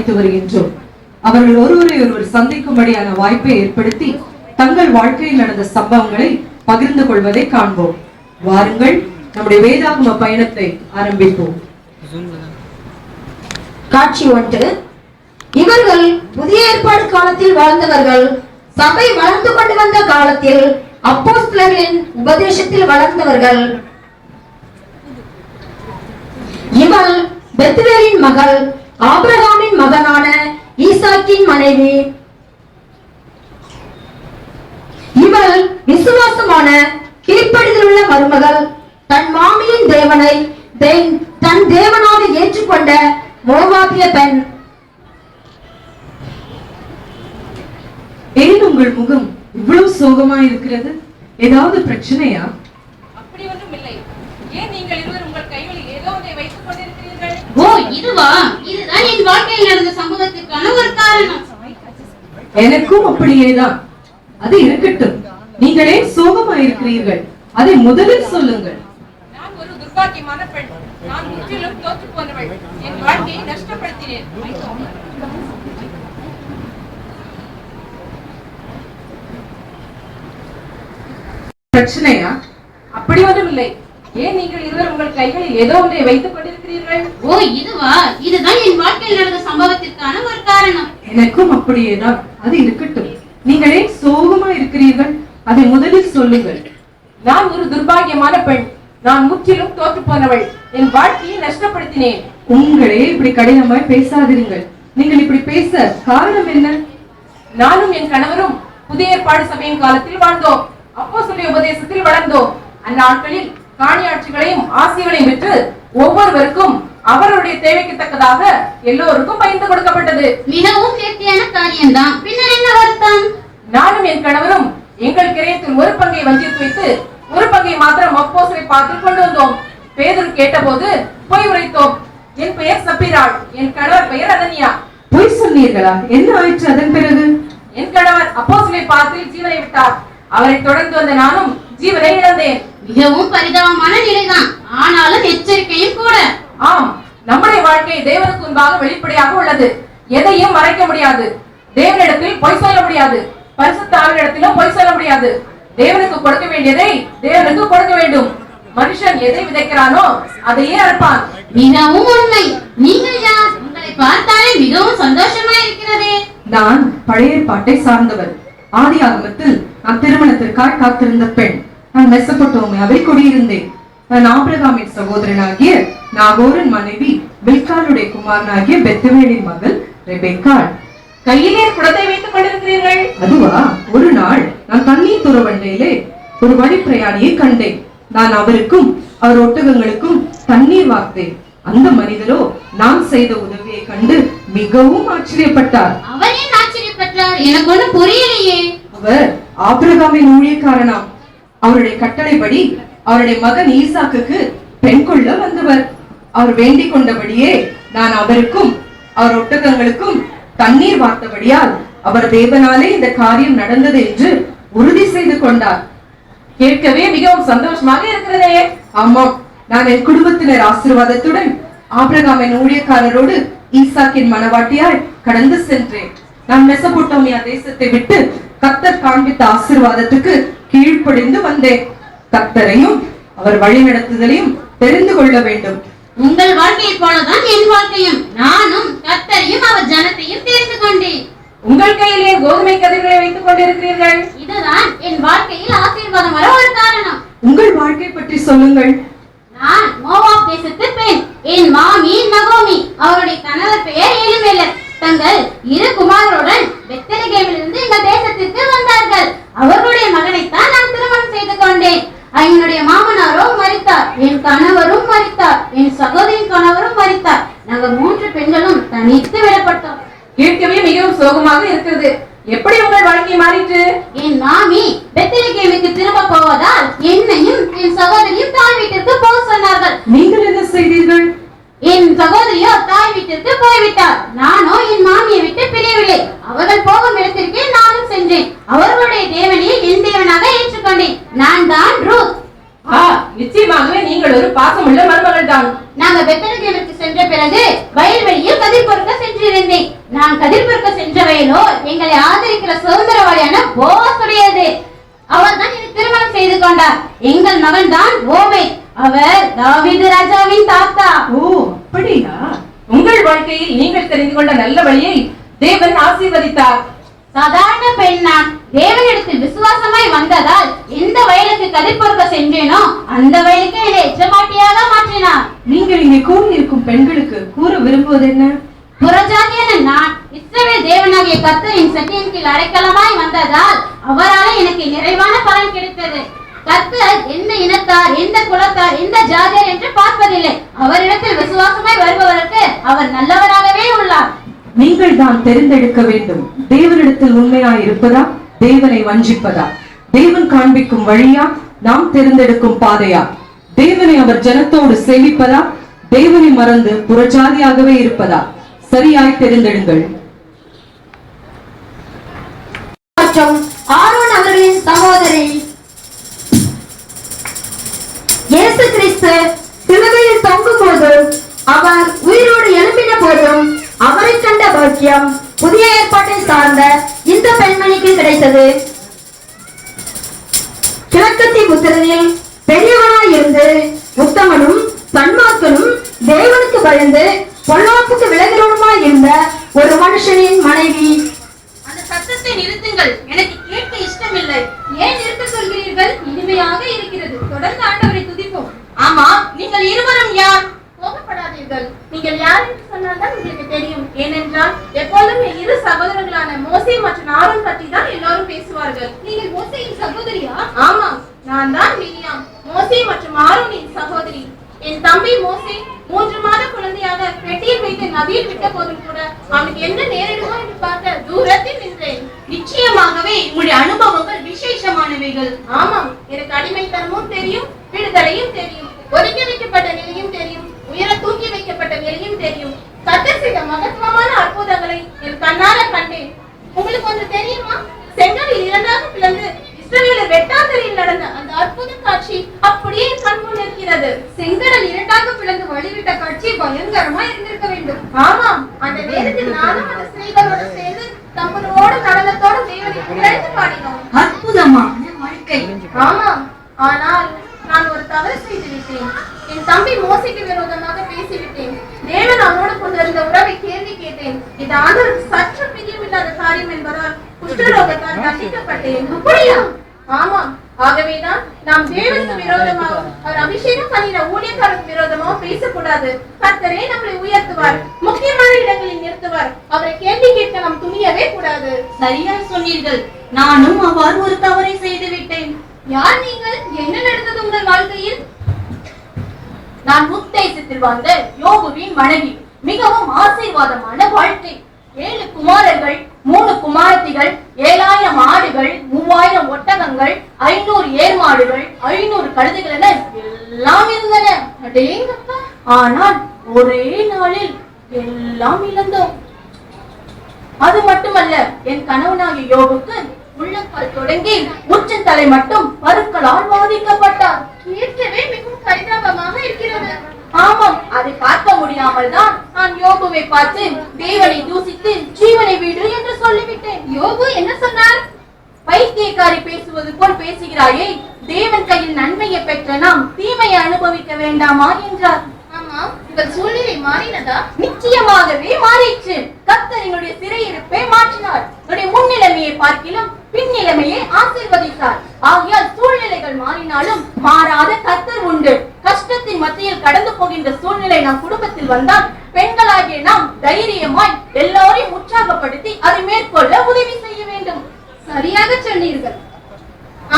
கவனித்து வருகின்றோம். அவர்கள் ஒருவரை ஒருவர் சந்திக்கும்படியான வாய்ப்பை ஏற்படுத்தி தங்கள் வாழ்க்கையில் நடந்த சம்பவங்களை பகிர்ந்து கொள்வதை காண்போம். வாருங்கள், நம்முடைய வேதாகம பயணத்தை ஆரம்பிப்போம். காட்சி 1. இவர்கள் புதிய ஏற்பாடு காலத்தில் வாழ்ந்தவர்கள். சபை வளர்ந்து கொண்டு வந்த காலத்தில் அப்போஸ்தலர்களின் உபதேசத்தில் வளர்ந்தவர்கள். இவள் பெத்துவேலின் மகள், ஆபிரகாமின் மகனான ஈசாக்கின் மனைவி. இவள் விசுவாசமான கீழ்ப்படிதலுள்ள மருமகள். தன் மாமியின் தேவனை தன் தேவனாக ஏற்றுக்கொண்ட மோவாபிய பெண். ஏன் உங்கள் முகம் இவ்வளவு சோகமா இருக்கிறது? ஏதாவது பிரச்சனையா? அப்படி ஒன்றும் இல்லை. ஏன் நீங்கள் இருவர் உங்கள் கைகளில் ஏதோ ஒன்றை வைத்துக் கொண்டிருக்கிறீர்கள்? ஓ, இதுவா? இதுதான் என் வாழ்க்கையில் நடந்த சம்பவத்திற்கான ஒரு காரணம். எனக்கும் அப்படியேதான். அது இருக்கட்டும், நீங்களே சோகமா இருக்கிறீர்கள், அதை முதலில் சொல்லுங்கள். நான் ஒரு துர்பாக்கியமான பெண். நான் முற்றிலும் தோற்று போனவள். என் வாழ்க்கையை நஷ்டப்படுத்தினேன். பிரச்சனையா? அப்படி ஒன்றும் இல்லை. ஏன் நீங்கள் இருவர் உங்கள் கைகளில் ஏதோ ஒன்றை வைத்துக் கொண்டிருக்கிறீர்கள்? ஓ, இதுவா? இதுதான் என் வாழ்க்கையில் நடந்த சம்பவத்திற்கான ஒரு காரணம். எனக்கும் அப்படியேதான். அது இருக்கட்டும், நீங்களே சோகமா இருக்கிறீர்கள், அதை முதலில் சொல்லுங்கள். நான் ஒரு துர்பாகியமான பெண். நான் முற்றிலும் தோற்று போனவள். என் வாழ்க்கையை நஷ்டப்படுத்தினேன். உங்களே இப்படி கடினமாய் பேசாதிருங்கள். நீங்கள் இப்படி பேச காரணம் என்ன? நானும் என் கணவரும் புதிய ஏற்பாடு சபையின் காலத்தில் வாழ்ந்தோம். அப்போஸ்தலர் உபதேசத்தில் வளர்ந்தோம். அந்நாட்களில் காணியாட்சிகளையும் ஆசிகளையும் விற்று ஒவ்வொருவருக்கும் அவருடைய தேவைக்கு தக்கதாக எல்லோருக்கும் பகிர்ந்து கொடுக்கப்பட்டது. மிகவும் நேர்த்தியான காரியம்தான். பின்னர் என்ன வருத்தம்? நானும் என் கணவரும் எங்கள் கிரயத்தில் ஒரு பங்கை வஞ்சித்து வைத்து ஒரு பங்கை மாத்திரம் அப்போஸ்தலரை பார்த்து கொண்டு வந்தோம். பேதுரு கேட்டபோது போய் உரைத்தோம். என் பெயர் சப்பீராள், என் கணவர் பெயர் அனனியா. பொய் சொன்னீர்களா? என்ன ஆயிற்று அதன் பிறகு? என் கணவர் அப்போஸ்தலரை பார்த்து ஜீவனை விட்டார். அவரை தொடர்ந்து வந்த நானும் ஜீவனை இழந்தேன். மிகவும் பரிதாபமான நிலைதான், ஆனாலும் எச்சரிக்கையும் கூட. ஆம், நம்முடைய வாழ்க்கை தேவனுக்கு முன்பாக வெளிப்படையாக உள்ளது. எதையும் மறைக்க முடியாது. தேவனிடத்தில் பொய் சொல்ல முடியாது. பரிசுத்த ஆவியிடத்திலும் பொய் சொல்ல முடியாது. தேவனுக்கு கொடுக்க வேண்டியதை தேவனுக்கு கொடுக்க வேண்டும். மனுஷன் எதை விதைக்கிறானோ அதையே அறுப்பான். மிகவும் உண்மை. நீங்கள் யார்? உங்களை பார்த்தாலே மிகவும் சந்தோஷமா இருக்கிறதே. நான் பழைய ஏற்பாட்டை சார்ந்தவர். ஆதி ஆகமத்தில் நான் திருமணத்திற்காக காத்திருந்த பெண். நான் மெசபொட்டோமியாவை குடியிருந்தேன். நான் ஆபிரகாமின் சகோதரனாகிய நாகோரின் மனைவி பில்காளுடைய குமாரனாகிய பெத்துவேலின் மகள் ரெபெக்காள். கையிலே குடத்தை வைத்துக் கொண்டிருக்கிறீர்கள்? அதுவா? ஒரு நாள் நான் தண்ணீர் துறவண்டையிலே ஒரு வழிப்பிரயாணியை கண்டேன். நான் அவருக்கும் அவர் ஒட்டகங்களுக்கும் தண்ணீர் வார்த்தேன். அந்த மனிதரோ நான் செய்த உதவியை கண்டு மிகவும் ஆச்சரியப்பட்டார். அவர் ஏன் ஆச்சரியப்பட்டார்? எனக்கு ஒன்றும் புரியலையே. அவர் ஆபிரகாமின் ஊழியக்காரனாம். அவருடைய கட்டளைப்படி அவருடைய மகன் ஈசாக்குக்கு பெண் கொள்ள வந்தவர். அவர் வேண்டிக் கொண்டபடியே நான் அவருக்கும் அவர் ஒட்டகங்களுக்கும் தண்ணீர் வார்த்தபடியால் அவர் தேவனாலே இந்த காரியம் நடந்தது என்று உறுதி செய்து கொண்டார். கேட்கவே மிகவும் சந்தோஷமாக இருக்கிறதே. ஆமாம், நான் என் குடும்பத்தினர் ஆசீர்வாதத்துடன் ஆபிரகாமின் ஊழியக்காரரோடு ஈசாக்கின் மனவாட்டியாய் கடந்து சென்றேன். நான் மெசபொட்டோமியா தேசத்தை விட்டு கர்த்தர் காண்பித்த ஆசீர்வாதத்துக்கு கீழ்ப்படிந்து வந்தேன். கர்த்தரையும் அவர் வழி நடத்துதலையும் தெரிந்து கொள்ள வேண்டும். உங்கள் வாழ்க்கையை போலதான் என் வாழ்க்கையும். நானும் கர்த்தரையும் அவர் ஜனத்தையும் தெரிந்து கொண்டேன். உங்கள் கையிலே கோதுமை கதிர்களை வைத்துக் கொண்டிருக்கிறீர்கள். இதுதான் என் வாழ்க்கையில் ஆசீர்வாதம் வர ஒரு காரணம். உங்கள் வாழ்க்கை பற்றி சொல்லுங்கள். நான் மோவாப் தேசத்து பெண். என் மாமி நகோமி, அவருடைய கணவர் பெயர் எலிமெலக். தங்கள் 2 குமாரருடன் பெத்லகேமிலிருந்து இந்த தேசத்திற்கு வந்தார்கள். அவர்களுடைய மகனைத்தான் நான் திருமணம் செய்து கொண்டேன். என்னுடைய மாமனாரோ மரித்தார், என் கணவரும் மரித்தார், என் சகோதரின் கணவரும் மரித்தார். நாங்கள் 3 பெண்களும் தனித்து விடப்பட்டோம். கேட்கவே மிகவும் சோகமாக இருக்கிறது. எப்படி உங்கள் வாழ்க்கை மாறிற்று? என் மாமி பெத்லகேமுக்கு திரும்ப போவதால் என்னையும் என் சகோதரியும் தாய் வீட்டிற்கு போக சொன்னார்கள். நீங்கள் என்ன செய்தீர்கள்? என் சகோதரியோ தாய் வீட்டிற்கு போய்விட்டார். நானோ என் மாமியை விட்டு பிரியவில்லை. அவர்கள் போகும் இடத்திற்கு நானும் சென்றேன். அவர்களுடைய தேவனையை என் தேவனாக ஏற்றுக்கொண்டேன். நான் தான் ரூத். நிச்சயமாகவே நீங்கள் ஒரு பாசமுள்ள மருமகள் தான். நாங்க பெத்லகேமுக்கு சென்ற பிறகு வயல்வெளியில் கதிர் பொறுக்க சென்றிருந்தேன். எங்கள் மகன் தான் ஓபேத். அவர் தாவீது ராஜாவின் தாத்தா. ஓ, அப்படியா? உங்கள் வாழ்க்கையில் நீங்கள் தெரிந்து கொண்ட நல்ல வழியை தேவன் ஆசீர்வதித்தார். சாதாரண பெண் நான். தேவனிடத்தில் விசுவாசமாய் வந்ததால் எந்த வயலுக்கு கதிர் பொறுக்க சென்றேனோ அந்த வயலுக்கு என்னை எச்சமாட்டியாக மாற்றினார். நீங்கள் இங்கே கூறியிருக்கும் பெண்களுக்கு கூற விரும்புவது என்ன? புறஜாதியான நான் இஸ்ரவேல் தேவனாகிய கர்த்தரின் சட்டியின் கீழ் அடைக்கலமாய் வந்ததால் அவரால் எனக்கு நிறைவான பலன் கிடைத்தது. கர்த்தர் எந்த இனத்தார், எந்த குலத்தார், எந்த ஜாதியார் என்று பார்ப்பதில்லை. அவரிடத்தில் விசுவாசமாய் வருபவருக்கு அவர் நல்லவராகவே உள்ளார். நீங்கள் தான் தெரிந்தெடுக்க வேண்டும். தேவனிடத்தில் உண்மையாய் இருப்பதா, தேவனை வஞ்சிப்பதா? தேவன் காண்பிக்கும் வழியா, நாம் தேர்ந்தெடுக்கும் பாதையா? தேவனை அவர் ஜனத்தோடு சேவிப்பதா, தேவனை மறந்து புறஜாதியாகவே இருப்பதா? சரியாய் தெரிந்தெடுங்கள். மற்றும் ஆரோன் அவர்களின் சகோதரி இயேசு கிறிஸ்து சிலுவையில் தொங்கும் போது அவர் உயிரோடு எழும்பின போதும் அவரை கண்ட பாக்கியம் புதிய ஏற்பாட்டை சார்ந்த இந்த பெண்மணிக்கு கிடைத்தது. கிழக்கத்தி புத்திரனில் பெரியவனாய் இருந்து உத்தமனும் சன்மார்க்கனும் தேவனுக்கு பயந்து பொல்லாப்புக்கு விலகிறவனுமாய் இருந்த ஒரு மனுஷனின் மனைவி. அந்த சத்தத்தை நிறுத்துங்கள், எனக்கு கேட்க இஷ்டமில்லை. ஏன் நிறுத்த சொல்கிறீர்கள்? இனிமையாக இருக்கிறது. தொடர்ந்து ஆண்டவரை துதிப்போம். ஆமா, நீங்கள் இருவரும் யார்? கோபப்படாதீர்கள். நீங்கள் யார் என்று சொன்னால்தான் உங்களுக்கு தெரியும். ஏனென்றால் எப்போதும் இரு சகோதரர்களான மோசே மற்றும் ஆரோன் பற்றி தான் எல்லாரும் பேசுவார்கள். நீங்கள் மோசேயின் சகோதரியா? ஆமாம், நான் தான் மிரியாம், மோசே மற்றும் ஆரோனின் சகோதரி. என் தம்பி மோசே 3 மாத குழந்தையாக பெட்டியில் வைத்து நதியில் விட்ட போதும் கூட அவனுக்கு என்ன நேரிடுமோ என்று பார்க்க தூரத்தில் நின்றேன். நிச்சயமாகவே உங்களுடைய அனுபவங்கள் விசேஷமானவைகள். ஆமாம், எனக்கு அடிமைத்தனமும் தெரியும், விடுதலையும் தெரியும், ஒதுக்கி வைக்கப்பட்ட நிலையும் தெரியும், உயர தூக்கி வைக்கப்பட்ட நிலையும் தெரியும். கர்த்தர் செய்த மகத்துவமான அற்புதங்களை என் கண்ணால கண்டேன். உங்களுக்கு ஒன்று தெரியுமா? செங்கலில் 2ஆக பிளந்து இஸ்ரவேலர் வெட்டாந்தரையில் நடந்த அந்த அற்புத காட்சி அப்படியே கண் முன் இருக்கிறது. செங்கடல் 2ஆக பிளந்து வழிவிட்ட காட்சி பயங்கரமா இருந்திருக்க வேண்டும். ஆமாம், அந்த நேரத்தில் நானும் அந்த ஸ்திரீகளோடு சேர்ந்து தம்புரோடு நடனத்தோடு தேவனை புகழ்ந்து பாடினோம். அற்புதமான வாழ்க்கை. ஆமாம், ஆனால் நான் ஒரு தவறு செய்து விட்டேன். என் தம்பி மோசைக்கு விரோதமாக பேசிவிட்டேன். தேவன் அவனோடு கொண்டிருந்த உறவை கேள்வி கேட்டேன். இது ஆண்டவருக்கு சற்று பிரியமில்லாத காரியம் என்பதால் குஷ்டரோகத்தால் தண்டிக்கப்பட்டேன். அப்படியா? ஆமாம், ஆகவேதான் நாம் தேவனுக்கு விரோதமாகவும் அவர் அபிஷேகம் பண்ணின ஊழியக்காரருக்கு விரோதமாகவும் பேசக்கூடாது. கர்த்தரே நம்மளை உயர்த்துவார், முக்கியமான இடங்களில் நிறுத்துவார். அவரை கேள்வி கேட்க நாம் துணியவே கூடாது. சரியா சொன்னீர்கள். நானும் அவ்வாறு ஒரு தவறை செய்து விட்டேன். யார் நீங்கள்? என்ன நடந்தது உங்கள் வாழ்க்கையில்? நான் உத்தேசத்தில் வாழ்ந்த யோபுவின் மனைவி. மிகவும் ஆசீர்வாதமான வாழ்க்கை. 7 குமாரர்கள், 3 குமாரத்திகள், 7000 ஆடுகள், 3000 ஒட்டகங்கள், 500 ஏர் மாடுகள், 500 கழுதைகள் என எல்லாம் இருந்தன. அடேங்கப்பா! ஆனால் ஒரே நாளில் எல்லாம் இழந்தோம். அது மட்டுமல்ல, என் கணவனாகிய யோபுக்கு உள்ளங்கால் தொடங்கி உச்சந்தலை மட்டும் பருக்களால் பாதிக்கப்பட்டார். கேட்கவே மிகவும் பரிதாபமாக இருக்கிறது. ஆமாம், அதை பார்க்க முடியாமல் தான் நான் யோபுவை பார்த்து தேவனை தூசித்து ஜீவனை விடு என்று சொல்லிவிட்டேன். யோபு என்ன சொன்னார்? பைத்தியக்காரி பேசுவது போல் பேசுகிறாயே, தேவன் கையில் நன்மையை பெற்ற நாம் தீமையை அனுபவிக்க வேண்டாமா என்றார். ஆமாம், உங்கள் சூழ்நிலை மாறினதா? நிச்சயமாகவே மாறிற்று. கர்த்தர் என்னுடைய சிறையிருப்பை மாற்றினார். என்னுடைய முன்னிலைமையை பார்க்கிலும் பின்னிலைமையை ஆசீர்வதித்தார். ஆகையால் சூழ்நிலைகள் மாறினாலும் மாறாத கர்த்தர் உண்டு. கஷ்டத்தின் மத்தியில் கடந்து போகின்ற சூழ்நிலை நம் குடும்பத்தில் வந்தால் பெண்களாகிய நாம் தைரியமாய் எல்லாரையும் உற்சாகப்படுத்தி அதை மேற்கொள்ள உதவி செய்ய வேண்டும். சரியாக சொன்னீர்கள்.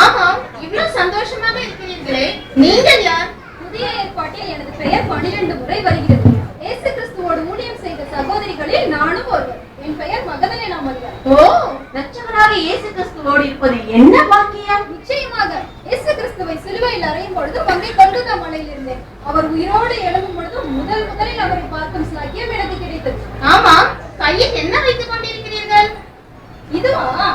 ஆமாம், இவ்வளவு சந்தோஷமாக இருக்கிறீர்களே, நீங்கள் யார்? புதிய ஏற்பாட்டில் எனது பெயர் 12 முறை வருகிறது. இயேசு கிறிஸ்துவோடு ஊழியம் செய்த சகோதரிகளில் நானும் ஒருவர். என் பெயர் மகதலேனா மரியாள். ஓ, இரட்சகராக இயேசு கிறிஸ்துவோடு இருப்பது என்ன பாக்கியம்! நிச்சயமாக இயேசு கிறிஸ்துவை சிலுவையில் அறையும் பொழுது மங்கை கொல்கத்தா மலையில் இருந்தேன். அவர் உயிரோடு எழும்பும் பொழுது முதலில் அவரை பார்க்கும் சாக்கியம் எனக்கு கிடைத்தது. ஆமாம், கையில் என்ன வைத்துக் கொண்டிருக்கிறீர்கள்? இதுவா?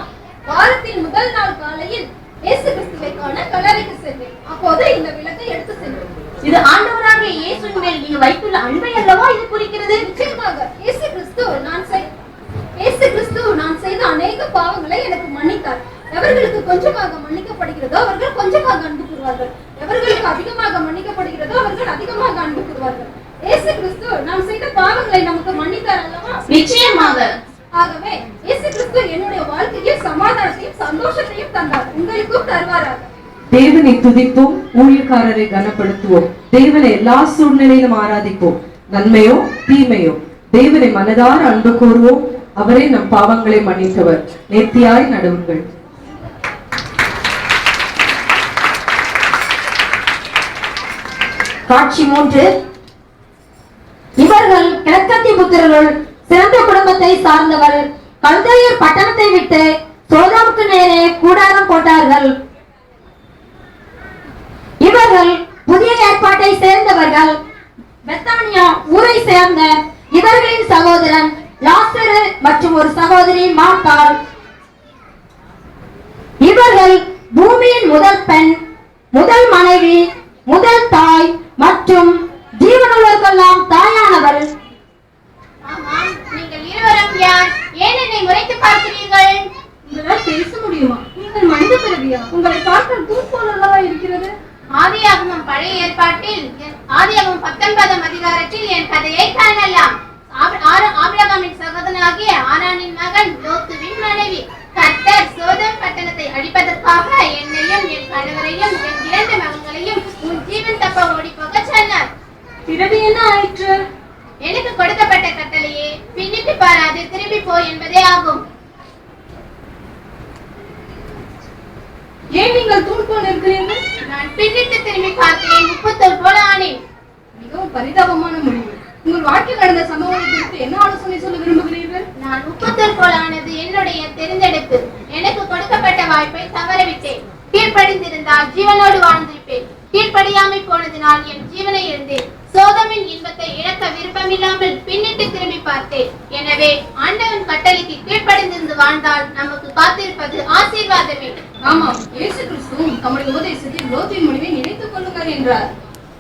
வாரத்தில் முதல் நாள் காலையில் இயேசு கிறிஸ்துவை காண கல்லறைக்கு சென்றேன். அப்போது இந்த விளக்கை எடுத்து சென்றேன். இது ஆண்டவராகிய இயேசுவின் மேல் நீங்க வைத்துள்ள அன்பை அல்லவா இது குறிக்கிறது? நிச்சயமாக இயேசு கிறிஸ்து நான் செய்த அநேக பாவங்களை எனக்கு மன்னித்தார். எவர்களுக்கு கொஞ்சமாக மன்னிக்கப்படுகிறதோ அவர்கள் கொஞ்சமாக அன்பு கூறுவார்கள், எவர்களுக்கு அதிகமாக மன்னிக்கப்படுகிறதோ அவர்கள் அதிகமாக அன்பு கூறுவார்கள். இயேசு கிறிஸ்து நாம் செய்த பாவங்களை நமக்கு மன்னித்தார் அல்லவா? நிச்சயமாக. ஆகவே இயேசு கிறிஸ்து என்னுடைய வாழ்க்கையில் சமாதானத்தையும் சந்தோஷத்தையும் தந்தார், உங்களுக்கும் தருவாராக. தேவனை துதிப்போம், ஊழியக்காரரை கனப்படுத்துவோம், தேவனை எல்லா சூழ்நிலையிலும் ஆராதிப்போம். நன்மையோ தீமையோ தேவனை மனதார அன்பு கூறுவோம், அவரே நம் பாவங்களை மன்னித்தவர். நேர்த்தியாய் நடுவுங்கள். காட்சி 3. இவர்கள் கிழக்கத்தி புத்திரருள் சிறந்த குடும்பத்தை சார்ந்தவர். கல்தேயர் பட்டணத்தை விட்டு சோதோமுக்கு நேரே கூடாரம் போட்டார்கள். இவர்கள் புதிய ஏற்பாட்டை சேர்ந்தவர்கள். பெத்தானியா ஊரை சேர்ந்த இவர்களின் சகோதரன் லாசரு மற்றும் ஒரு சகோதரி மார்த்தாள். இவர்கள் பூமியின் முதல் பெண், முதல் மனைவி, முதல் தாய் மற்றும் ஜீவனுள்ளவர்களெல்லாம் தாயானவள். ஆமாம், நீங்கள் இருவரும் யார்? ஏன் என்னை முறைத்து பார்க்கிறீர்கள்? உங்களால் பேச முடியுமா? நீங்கள் மனித பிறவியா? உங்களை பார்க்க தூண் போலல்லவா இருக்கிறது? ஆதியாகமம் பழைய ஏற்பாட்டில் ஆதியாகமம் 19ஆம் அதிகாரத்தில் என் கதையை காணலாம். ஆபிரகாமின் சகோதரனாகிய ஆனானின் மகன் லோத்துவின் மனைவி. கர்த்தர் சோதோம் பட்டணத்தை அழிப்பதற்காக என்னையும் என் கணவரையும் என் 2 மகன்களையும் உன் ஜீவன் தப்ப ஓடி போக சொன்னார். பிறகு என்ன ஆயிற்று? எனக்கு கொடுக்கப்பட்ட கட்டளையே பின்னிட்டு பாராது திரும்பி போ என்பதே ஆகும். ஏன் நீங்கள் தூண் போல் இருக்கிறீர்கள்? நான் பின்னிட்டு திரும்பி பார்த்தேன், 30 போல ஆனேன். மிகவும் பரிதாபமான முடிவு. உங்கள் வாழ்க்கை நடந்த சம்பவத்தை குறித்து என்ன ஆலோசனை சொல்ல விரும்புகிறீர்கள்? நான் 30 போல ஆனது என்னுடைய தெரிந்தெடுப்பு. எனக்கு கொடுக்கப்பட்ட வாய்ப்பை தவறவிட்டேன். கீழ்ப்படிந்திருந்தால் ஜீவனோடு வாழ்ந்திருப்பேன். கீழ்ப்படியாமல் போனதினால் என் ஜீவனை இழந்தேன். சோதமின் இன்பத்தை இழக்க விருப்பமில்லாமல் பின்னிட்டு திரும்பி பார்த்தேன். எனவே ஆண்டவன் கட்டளைக்கு கீழ்ப்படிந்திருந்து வாழ்ந்தால் நமக்கு காத்திருப்பது ஆசீர்வாதமே. ஆமாம், இயேசு கிறிஸ்துவும் தம்முடைய உபதேசத்தில் லோத்தின் முடிவை நினைத்துக் கொள்ளுங்கள் என்றார்.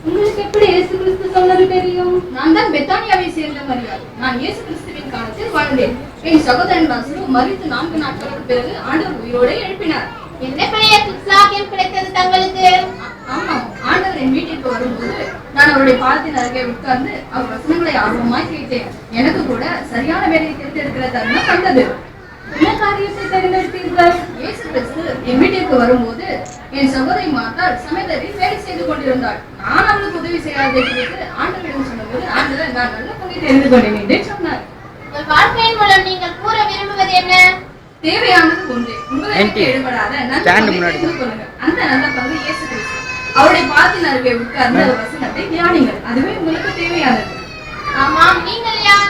உங்களுக்கு எப்படி இயேசு கிறிஸ்து சொன்னது தெரியும்? நான் தான் பெத்தானியாவை சேர்ந்த மரியாள். நான் இயேசு கிறிஸ்துவின் காலத்தில் வாழ்ந்தேன். என் சகோதரன் லாசரு மரித்து 4 நாட்களுக்கு பிறகு ஆண்டவர் உயிரோடு எழுப்பினார். என்ன பெரிய சாக்கியம் கிடைத்தது தங்களுக்கு? ஆமாம், ஆண்டவர் என் வீட்டிற்கு வரும்போது நான் அவருடைய பாதத்தின் அருகே உட்கார்ந்து அவர் வசனங்களை ஆர்வமாய் கேட்டேன். எனக்கு கூட சரியான வேலையை தேர்ந்தெடுக்கிற தருணம் வந்தது. என்ன காரியத்தை தேர்ந்தெடுத்தீர்கள்? இயேசு கிறிஸ்து என் வீட்டிற்கு வரும்போது என் சகோதரி மார்த்தாள் சமையலறையில் வேலை செய்து கொண்டிருந்தாள். நான் அவளுக்கு உதவி செய்யாததை குறித்து ஆண்டவரிடம் சொன்னபோது ஆண்டவர் நான் நல்ல பங்கை தெரிந்து கொண்டேன் என்றே சொன்னார். உங்கள் வாழ்க்கையின் மூலம் நீங்கள் கூற விரும்புவது என்ன? தேவையானது ஒன்றே, உங்களுக்கு எடுபடாத நல்ல பங்கை தெரிந்து கொள்ளுங்கள். அந்த நல்ல பங்கு இயேசு கிறிஸ்து. அவருடைய பாதத்தின் அருகே உட்கார்ந்து அவர் வசனத்தை தியானிங்கள். அதுவே உங்களுக்கு தேவையானது. ஆமாம், நீங்கள் யார்?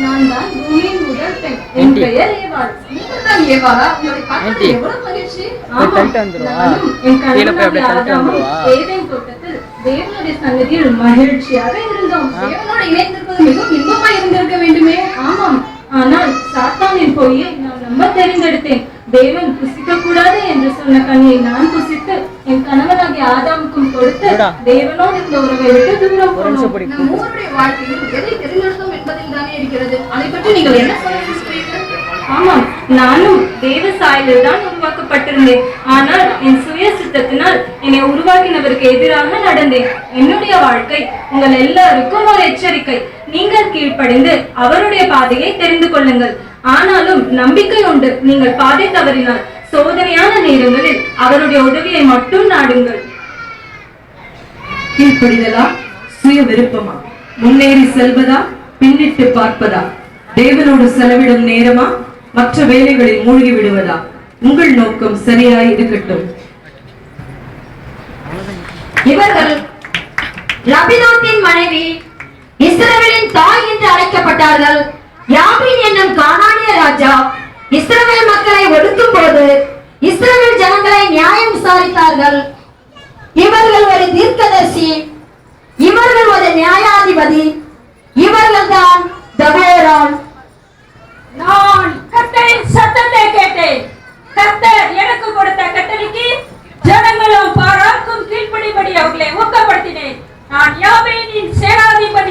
நான் தான் பூமியின் முதல் பெண். என் பெயர் ஏவாள். நீங்கள் தான் ஏவாளா? உங்களை பார்த்து எவ்வளவு மகிழ்ச்சி. ஆமாம், நானும் என் கணவனாகிய ஆதாமும் ஏதேன் தோட்டத்தில் தேவனுடைய சன்னதியில் மகிழ்ச்சியாக இருந்தோம். தேவனோடு இணைந்திருப்பது மிகவும் இன்பமாய் இருந்திருக்க வேண்டுமே. ஆமாம், ஆனால் சாத்தானின் பொய்யை நான் நம்ப தெரிந்தெடுத்தேன். தேவன் புசிக்க கூடாது என்று சொன்ன கனியை நான் புசித்து என் கணவனாகிய ஆதாமுக்கும் கொடுத்து தேவனோடு இந்த உறவை விட்டு தூரம் போனோம். நம் மூவருடைய வாழ்க்கையில் எதை தெரிந்தெடுத்தோம் என்பதில் தானே இருக்கிறது. அதை பற்றி நீங்கள் என்ன சொல்ல விரும்புகிறீர்கள்? ஆமாம், நானும் தேவ சாயலில் தான் உருவாக்கப்பட்டிருந்தேன். ஆனால் என் சுய சித்தத்தினால் என்னை உருவாக்கினவருக்கு எதிராக நடந்தேன். என்னுடைய வாழ்க்கை உங்கள் எல்லாருக்கும் ஒரு எச்சரிக்கை. நீங்கள் கீழ்ப்படிந்து அவருடைய பாதையை தெரிந்து கொள்ளுங்கள். ஆனாலும் நம்பிக்கை உண்டு. நீங்கள் பாதை தவறினால் சோதனையான நேரங்களில் அவருடைய உதவியை மட்டும் நாடுங்கள். கீழ்ப்படிதலா, சுய விருப்பமா, முன்னேறி செல்வதா, பின்னிட்டு பார்ப்பதா, தேவனோடு செலவிடும் நேரமா, மற்ற வேலைகளில் மூழ்கி விடுவதா? உங்கள் நோக்கம் சரியாய் இருக்கட்டும். இவர்கள் லபினோத்தின் மனைவி, இஸ்ரவேலின் தாய் என்று அழைக்கப்பட்டார்கள். யாபீன் என்னும் கானானிய ராஜா இஸ்ரவேல் மக்களை ஒடுக்கும் போது இஸ்ரவேல் ஜனங்களை நியாயம் விசாரித்தார்கள். இவர்கள் ஒரு தீர்க்கதரிசி, இவர்கள் ஒரு நியாயாதிபதி, இவர்கள் தான் தபோரான். நான் கர்த்தரின் சத்தத்தை கேட்டேன். கர்த்தர் எனக்கு கொடுத்த கட்டளைக்கு ஜனங்களும் பாராக்கும் கீழ்ப்படிபடி அவர்களை ஊக்கப்படுத்தினேன். நான் யாபீனின் சேனாதிபதி